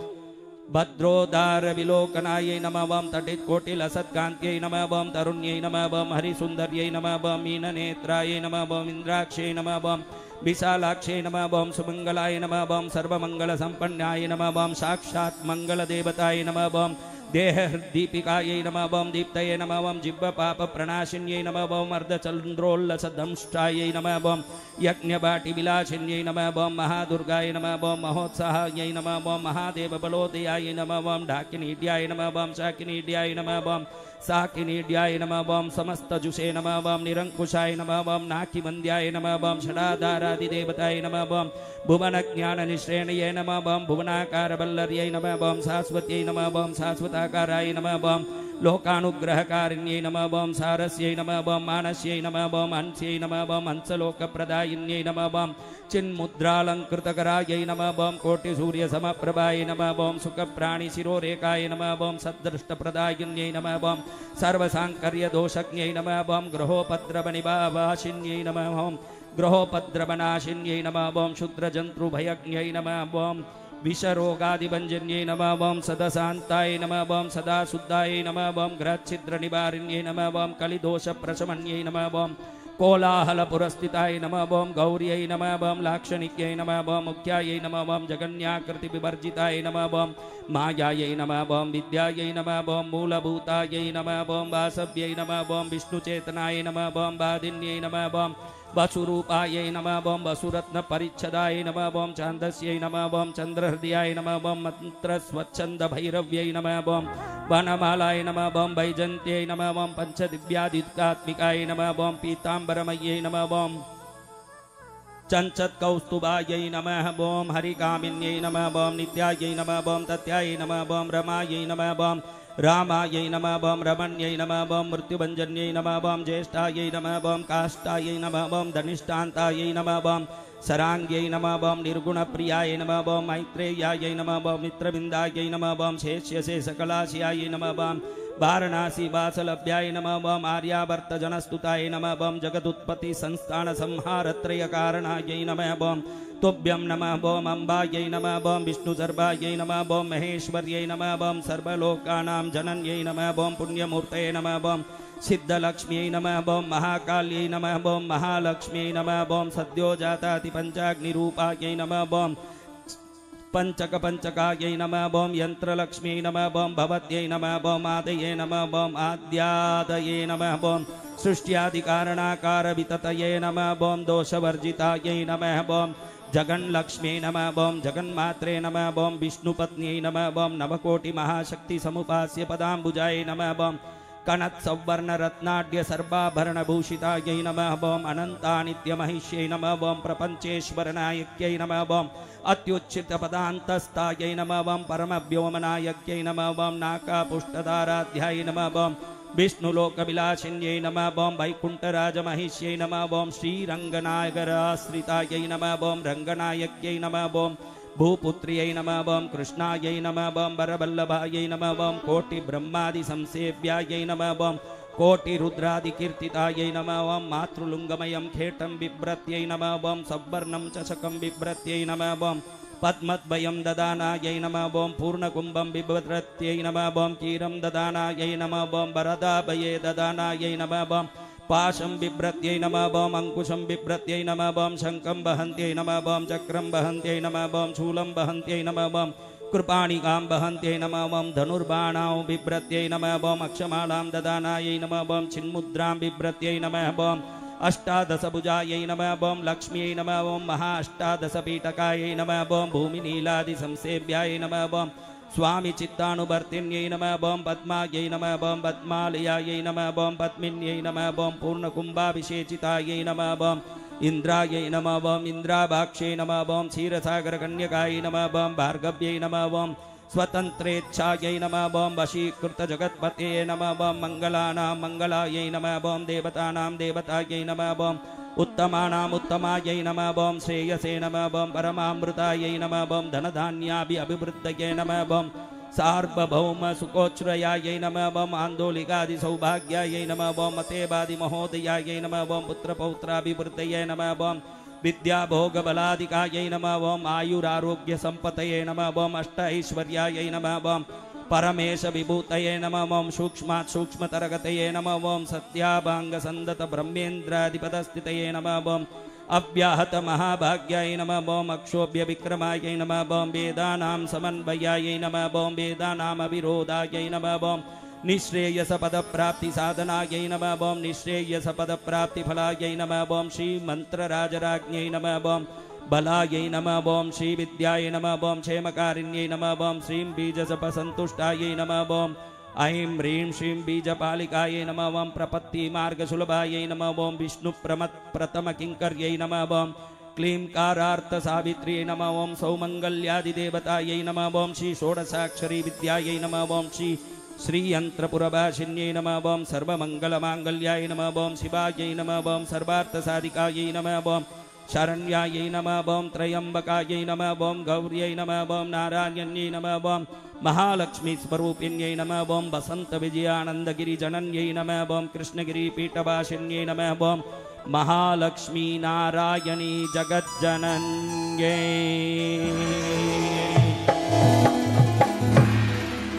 भद्रोदार विलोकनायै नमः बम तटित्कोटिलसत्कान्त्यै नमः बम तरुण्यै नमः बम हरिसुन्दर्यै नमः बम मीननेत्रायै नमः बम इन्द्राक्षै नमः बम विशालाक्षे नमः बम सुमंगलाय नमः बम सर्वमंगलसंपन्नाय नमः बम साक्षात् मंगलदेवताय नमः बम देहदीपिकायै नमः बम दीप्तये नमः बम जिह्वपापप्रणाशिन्यै नमः बम अर्धचन्द्रोल्लसदंष्टायै नमः बम यज्ञवाटिविलासिन्यै नमः बम महादुर्गाय नमः बम महोत्साहायै नमः बम महादेवबलोदयाय नमः बम ढाकिनीड्याय नमः बम शाकिनीड्याय नमः बम साकिनीड्याय नमः बम समस्तजुषे नमः बम निरंकुशाय नमः बम नाकिमन्द्याय नमः बम षडाधारादिदेवताय नमः बम भुवनज्ञाननिश्रेणये नमः बम भुवनाकारवल्लर्यै नमः बम शाश्वत्यै नमः बम शाश्वताकाराय नमः बम लोकानुग्रहकारिण्यै नमः बम सारस्यै नमः बम मानस्यै नमः बम हंस्यै नमः बम हंसलोकप्रदायिन्यै नमः बम चिन्मुद्रालङ्कृतकरायै नमः बम कोटिसूर्यसमप्रभाय नमः बम सुखप्राणिशिरोरेकाय नमः बम सद्दृष्टप्रदायिन्यै नमः बम सर्वसाङ्कर्यदोषज्ञै नमः बम ग्रहोपद्रवनिवासिन्यै नमः बम ग्रहोपद्रवनाशिन्यै नमः बम क्षुद्रजन्तुभयज्ञै नमः बम विषरोगादिभञ्जन्यै नमः बम सदशान्ताय नमः बम सदा शुद्धाय नमः बम ग्रहच्छिद्रनिवारिण्यै नमः बम कलिदोषप्रशमन्यै नमः बम कोलाहलपुरस्थिताय नमः बम गौर्यै नमः बम लाक्षणिक्यै नमः बम मुख्यायै नमः बम जगन्याकृतिविवर्जिताय नमः बम मायायै नमः बम विद्यायै नमः बम मूलभूतायै नमः बम वासव्यै नमः बम विष्णुचेतनाय नमः बम वादिन्यै नमः बम वसुरूपायै नमः बम वसुरत्नपरिच्छदाय नमः बम छान्दस्यै नमः बम चन्द्रहृदयाय नमः बम मन्त्रस्वच्छन्दभैरव्यै नमः बम वनमालाय नमः बम वैजन्त्यै नमः बम पंचदिव्यादित्यात्मिकाय नमः बम पीताम्बरमय्यै नमः बम चञ्चत्कौस्तुभायै नमः बम हरिकामिन्यै नमः बम नित्यायै नमः बम तत्यायै नमः बम रमायै नमः बम रामायै नमः बम रमण्यै नमः बम मृत्युभञ्जन्यै नमः बम ज्येष्ठायै नमः बम काष्ठायै नमः बम धनिष्ठान्तायै नमः बम सरांग्यै नमः बम निर्गुणप्रियाय नमः बम मैत्रेयायै नमः बम मित्रविन्दायै नमः बम शेष्यशेषकलाशियायै नमः बम वाराणसी वासलभ्याय नमः बम आर्यावर्तजनस्तुताय नमः बम जगदुत्पत्ति संस्थान संहारत्रयकारणायै नमः बम तुभ्यं नमः बम अम्बायै नमः बम विष्णुसर्वायै नमः बम महेश्वर्यै नमः बम सर्वलोकानां जनन्यै नमः बम पुण्यमूर्तये नमः बम सिद्धलक्ष्म्यै नमः बम महाकाल्यै नमः बम महालक्ष्म्यै नमः बम सद्योजाताति पंचाग्निरूपायै नमः बम पंचकायै नमः बम यंत्रलक्ष्म्यै नमः बम भवत्यै नमः बम आदये नमः बम आद्यादये नमः बम सृष्ट्यादिकारणाकार विततये नमः बम दोषवर्जितायै नमः बम जगन्लक्ष्म्यै नमः बम जगन्मात्रे नमः बम विष्णुपत्न्यै नमः बम नवकोटि महाशक्ति समुपास्य पदाम्बुजायै नमः बम कनत् सौवर्ण रत्नाढ्य सर्वाभरण भूषितायै नमः बम अनंतानित्य महिष्यै नमः बम प्रपंचेश्वर नायक्यै नमः बम अत्युच्चित पदान्तस्तायै नमः बम परम व्योमनायक्यै नमः बम नाकापुष्टदाराध्यायै नमः बम विष्णुलोकविलासिन्यै नमः बम वैकुंठराज महिष्यै नमः बम श्रीरंगनायकराश्रितायै नमः बम रंगनायक्यै नमः बम भूपुत्र्यै नमः बम कृष्णायै नमः बम वरवल्लभायै नमः बम कोटि ब्रह्मादि संसेव्यायै नमः बम कोटि रुद्रादि कीर्तितायै नमः बम मातृलुंगमयं खेटं बिभ्रत्यै नमः बम सवर्णं चषकं बिभ्रत्यै नमः बम पद्मद्वयं ददानायै नमः बम पूर्णकुंभं बिभ्रत्यै नमः बम कीरं ददानायै नमः बम वरदाभये ददानायै नमः बम पाशं बिभ्रत्यै नमः बम अंकुशं बिभ्रत्यै नमः बम शंखं वहन्त्यै नमः बम चक्रं वहन्त्यै नमः बम शूलं वहन्त्यै नमः बम कृपाणिकां वहन्त्यै नमः बम धनुर्बाणां बिभ्रत्यै नमः बम अक्षमालां ददानायै नमः बम चिन्मुद्रां बिभ्रत्यै नमः बम अष्टादशभुजायै नमः बम लक्ष्म्यै नमः बम महाअष्टादशपीठकायै नमः बम भूमिनीलादि संसेव्याय नमः बम स्वामी चित्तानुवर्तिन्यै नमः बम पद्मायै नमः बम पद्मालयायै नमः बम पद्मिन्यै नमः बम पूर्णकुंभाभिषेचितायै नमः बम इंद्रायै नमः बम इंद्राभाक्षै नमः बम क्षीरसागरकन्यकायै नमः बम भार्गव्यै नमः बम स्वतंत्रेच्छायै नमः बम वशीकृतजगत्पते नमः बम मंगलानां मंगलायै नमः बम देवतानां देवतायै नमः बम उत्तमानाम् उत्तमायै नमः बम श्रेयसे नमः बम परमामृतायै नमः बम धनधान्याभि अभिवृद्धये नमः बम सार्वभौम सुकोच्छ्रयायै नमः बम आन्दोलिकादि सौभाग्यायै नमः बम मतेवादि महोदयायै नमः बम पुत्रपौत्राभिवृद्धये नमः बम विद्याभोगबलादिकायै नमः बम आयुरारोग्य संपतये नमः बम अष्ट ऐश्वर्यायै नमः बम परमेश विभूतये नमः बम सूक्ष्मात् सूक्ष्मतरगतये नमः बम सत्याभांग संदत ब्रह्मेन्द्राधिपतस्थितये नमः बम अव्याहत महाभाग्याय नमः बम अक्षोभ्य विक्रमायै नमः बम वेदानां समन्वयायै नमः बम वेदानां अविरोधायै नमः बम निःश्रेयस पद प्राप्ति साधनायै नमः बम निःश्रेयस पद प्राप्ति फलायै नमः बम श्री मंत्र राजराज्ञै नमः बम बलायै नमः बम श्री विद्यायै नमः बम क्षेमकारिण्यै नमः बम श्रीं बीजसप संतुष्टायै नमः बम ऐं ह्रीं श्रीं बीजपालिकायै नमः बम प्रपत्ति मार्ग सुलभायै नमः बम विष्णु प्रथम किंकर्यै नमः बम क्लीं कारार्थ सावित्र्यै नमः बम सौमंगल्यादिदेवतायै नमः बम श्री षोडशाक्षरी विद्यायै नमः बम श्री यंत्रपुरभाषिन्यै नमः बम सर्वमंगलमांगल्याय नमः बम शिवायै नमः बम सर्वार्थसाधिकायै नमः बम शरण्यायै नमः बम त्रयंबकायै नमः बम गौर्यै नमः बम नारायण्यै नमः बम महालक्ष्मी स्वरूपिण्यै नमः बम वसंत विजयानंदगिरि जनन्यै नमः बम कृष्णगिरि पीठवासिन्यै नमः बम महालक्ष्मी नारायणी जगज्जनन्यै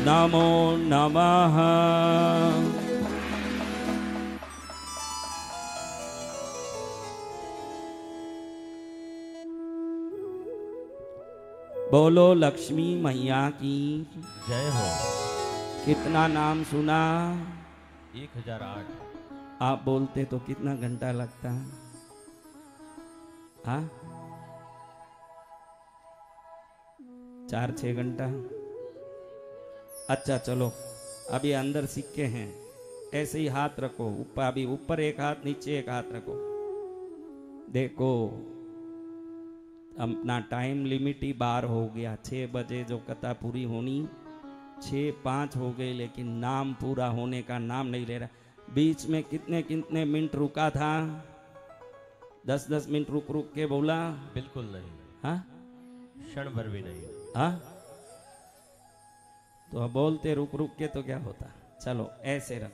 नमो नमः। बोलो लक्ष्मी मैया की जय हो। कितना नाम सुना? 1008। आप बोलते तो कितना घंटा लगता? हाँ 4-6 घंटा। अच्छा चलो अभी अंदर सिक्के हैं, ऐसे ही हाथ रखो ऊपर, अभी ऊपर एक हाथ नीचे एक हाथ रखो। देखो अपना टाइम लिमिट ही 12 हो गया, 6 बजे जो कथा पूरी होनी 6:05 हो गई, लेकिन नाम पूरा होने का नाम नहीं ले रहा। बीच में कितने कितने मिनट रुका था? 10-10 मिनट रुक रुक के बोला? बिल्कुल नहीं। हाँ क्षण भर भी नहीं। हाँ तो अब बोलते रुक रुक के तो क्या होता? चलो ऐसे रख।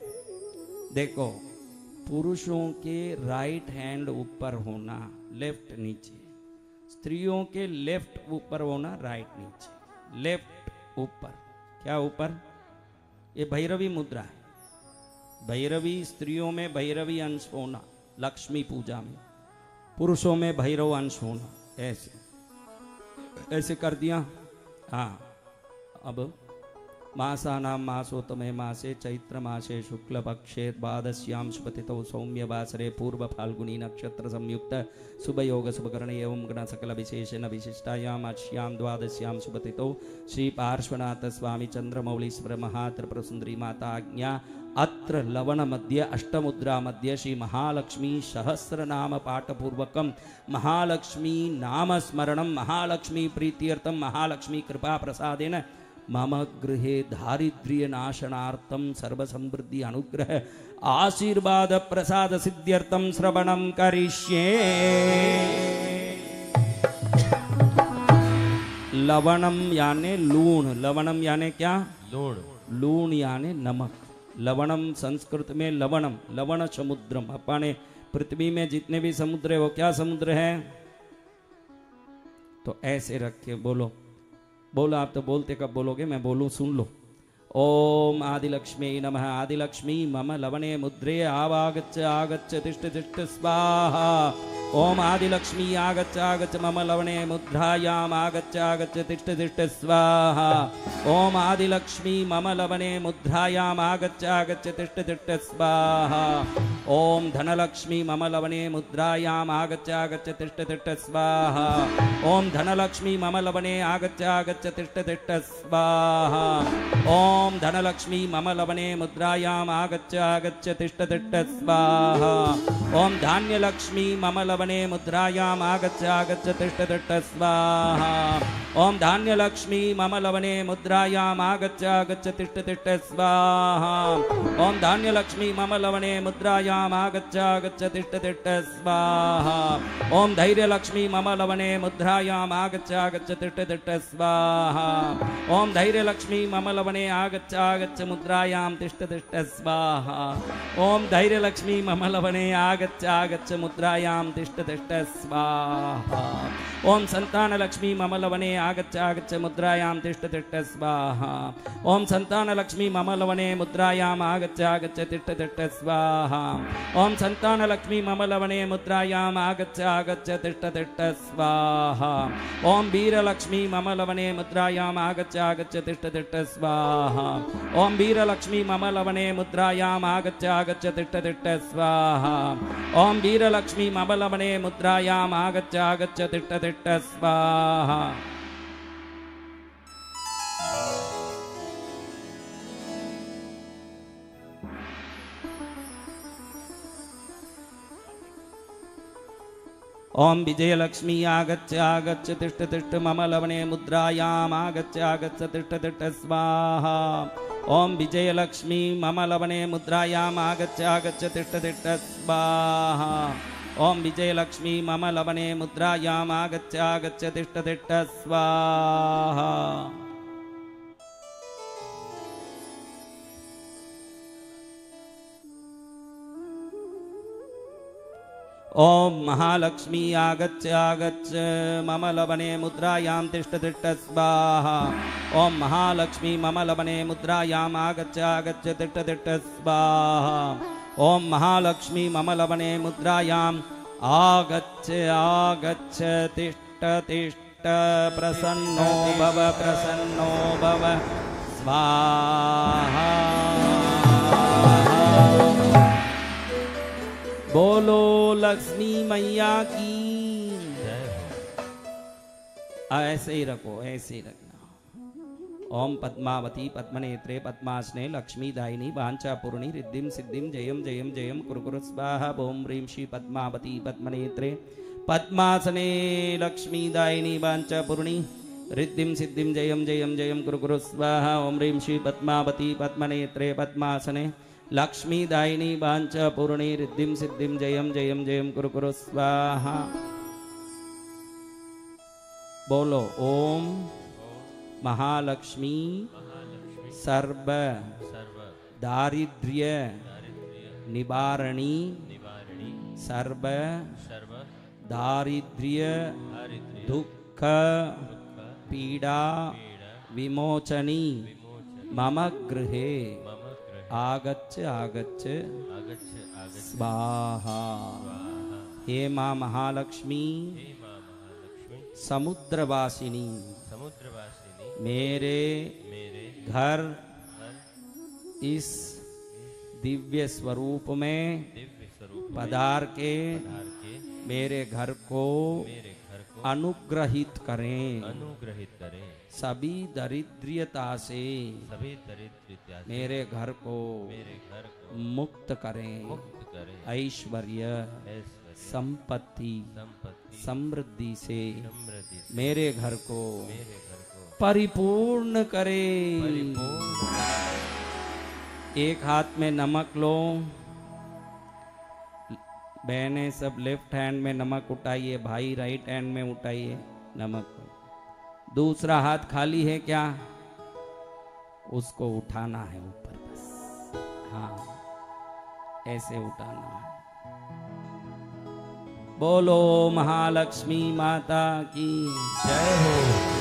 देखो पुरुषों के राइट हैंड ऊपर होना, लेफ्ट नीचे। स्त्रियों के लेफ्ट ऊपर होना, राइट नीचे। लेफ्ट ऊपर, क्या ऊपर? ये भैरवी मुद्रा है। भैरवी स्त्रियों में भैरवी अंश होना लक्ष्मी पूजा में, पुरुषों में भैरव अंश होना, ऐसे ऐसे कर दिया। हाँ, अब मासानां मासोत्तमे मासे चैत्र मासे शुक्ल पक्षे द्वादश्यां शुभतिथौ सौम्य वासरे पूर्व फाल्गुनी नक्षत्र संयुक्त शुभ योग शुभकरण एवं गण सकल विशेषण विशिष्टायाम अश्यां द्वादश्यां शुभतिथौ श्री पार्श्वनाथ स्वामी चंद्रमौलीश्वर महात्रिपुर सुंदरी माता आज्ञा अत्र लवण मध्य अष्टमुद्रा मध्य श्री महालक्ष्मी सहस्रनाम पाठपूर्वकम महालक्ष्मी नाम स्मरणम महालक्ष्मी प्रीत्यर्थम महालक्ष्मी कृपा प्रसादेन मम गृहे दारिद्र्य नाशनार्थम सर्व समृद्धि अनुग्रह आशीर्वाद प्रसाद सिद्ध्यर्थम श्रवणम करिष्ये। लवणम यानी लूण, लवणम यानी क्या? लूण। लूण यानी नमक। लवणम संस्कृत में लवणम, लवण समुद्रम। अपने पृथ्वी में जितने भी समुद्र है वो क्या समुद्र है? तो ऐसे रख के बोलो, बोलो। आप तो बोलते कब बोलोगे, मैं बोलूं सुन लो। ओम आदिलक्ष्मी नमः। आदिलक्ष्मी मम लवणे मुद्रे आवागच्छ आगच्छ तिष्ठ तिष्ठ स्वाहा। ओम आदिलक्ष्मी आगच्छ आगच्छ मम लवणे मुद्रायाम आगच्छ आगच्छ तिष्ठ तिष्ठ स्वाहा। ओम आदिलक्ष्मी मम लवणे मुद्रायाम आगच्छ आगच्छ तिष्ठ तिष्ठ स्वाहा। ओम धनलक्ष्मी मम लवणे मुद्रायाम आगच्छ आगच्छ तिष्ठ तिष्ठ स्वाहा। ओम धनलक्ष्मी मम लवणे आगच्छ आगच्छ तिष्ठ तिष्ठ स्वाहा। ओम धनलक्ष्मी मम लवणे मुद्रायाम आगच्छ आगच्छ तिष्ठ तिष्ठ स्वाहा। ओम धान्यलक्ष्मी मम लवणे मुद्रायाम आगच्छ आगच्छ तिष्ठ तिष्ठ स्वाहा। ओम धान्यलक्ष्मी मम लवणे मुद्रायाम आगच्छ आगच्छ तिष्ठ तिष्ठ स्वाहा। ओम धान्यलक्ष्मी मम लवणे मुद्रायाम आगच्छ आगच्छ तिष्ठ तिष्ठ स्वाहा। ओम धैर्यलक्ष्मी मम लवणे मुद्रायाम आगच्छ आगच्छ तिष्ठ तिष्ठ स्वाहा। ओम धैर्यलक्ष्मी मम लवणे आगच्छ आगच्छ मुद्रायाम तिष्ठ तिष्ठ स्वाहा। ओम धैर्यलक्ष्मी मम लवणे आगच्छ आगच्छ मुद्रायाम तिष्ठ तिष्ठ स्वाहा। ओम संतानलक्ष्मी मम लवणे आगच्छ आगच्छ मुद्रायाम तिष्ठ तिष्ठ स्वाहा। ओम संतानलक्ष्मी मम लवणे मुद्रायाम आगच्छ आगच्छ तिष्ठ तिष्ठ स्वाहा। ओम संतानलक्ष्मी मम लवणे मुद्रायाम आगच्छ आगच्छ तिष्ठ तिष्ठ स्वाहा। ओम वीरलक्ष्मी मम लवणे मुद्रायाम आगच्छ आगच्छ तिष्ठ तिष्ठ स्वाहा। ओम वीरलक्ष्मी मम लवणे मुद्रायाम आगच्छ आगच्छ तिष्ठ तिष्ठ स्वाहा। ओम वीरलक्ष्मी मम लवणे मुद्रायाम आगच्छ आगच्छ तिष्ठ तिष्ठ स्वाहा। ओम विजयलक्ष्मी आगच्छ आगच्छ तिष्ठ तिष्ठ मम लवणे मुद्रायाम आगच्छ आगच्छ तिष्ठ तिष्ठ स्वाहा। ओम विजयलक्ष्मी मम लवणे मुद्रायाम आगच्छ आगच्छ तिष्ठ तिष्ठ स्वाहा। ओम विजयलक्ष्मी मम लवणे मुद्रायाम आगच्छ आगच्छ तिष्ठ तिष्ठ स्वाहा। ओम महालक्ष्मी आगच्छ आगच्छ मम लवणे मुद्रायाम तिष्ठ तिष्ठ स्वाहा। ओम महालक्ष्मी मम लवणे मुद्रायाम आगच्छ आगच्छ तिष्ठ तिष्ठ स्वाहा। ओम महालक्ष्मी मम लवणे मुद्रायाम आगच्छ आगच्छ तिष्ठ तिष्ठ प्रसन्नो भव स्वाहा। बोलो लक्ष्मी मैया की। ऐसे ही रखो, ऐसे ही रखना। ओम पद्मावती पद्मनेत्रे पद्मासने लक्ष्मीदायिनी वाञ्छापूर्णी रिद्धिं सिद्धिं जयं जयं जयं कुरु कुरु स्वाहा। ओम ह्रीं श्री पद्मावती पद्मनेत्रे पद्मासने लक्ष्मीदायिनी वाञ्छापूर्णी रिद्धिं सिद्धिं जयं जयं जयं कुरु कुरु स्वाहा। ओम ह्रीं श्री पद्मावती पद्मनेत्रे पद्मासने लक्ष्मीदायिनी वाञ्छापूर्णी रिद्धिं सिद्धिं जयं जयं जयं कुरु कुरु स्वाहा। बोलो ओम महालक्ष्मी सर्व दारिद्र्य निवारणी सर्व दारिद्र्य दुख पीड़ा विमोचनी मम गृहे आगच्छ आगच्छ आगच्छ आगच्छ स्वाहा। स्वाहा। हे माँ महालक्ष्मी हे मां महालक्ष्मी समुद्रवासिनी, समुद्रवासिनी मेरे मेरे घर घर इस दिव्य स्वरूप में दिव्य स्वरूप में पधार के पधार के मेरे घर को मेरे घर को अनुग्रहित करें, अनुग्रहित करें, सभी दरिद्रता से सभी दरिद्रता से मेरे घर को मेरे घर को मुक्त करें, मुक्त करें, ऐश्वर्य ऐश्वर्य संपत्ति संपत्ति समृद्धि से समृद्धि से मेरे घर को मेरे घर को परिपूर्ण करे। परिपूर्ण करें। एक हाथ में नमक लो, बहनें सब लेफ्ट हैंड में नमक उठाइए, भाई राइट हैंड में उठाइए नमक को। दूसरा हाथ खाली है क्या? उसको उठाना है ऊपर बस, हाँ ऐसे उठाना है। बोलो महालक्ष्मी माता की जय हो।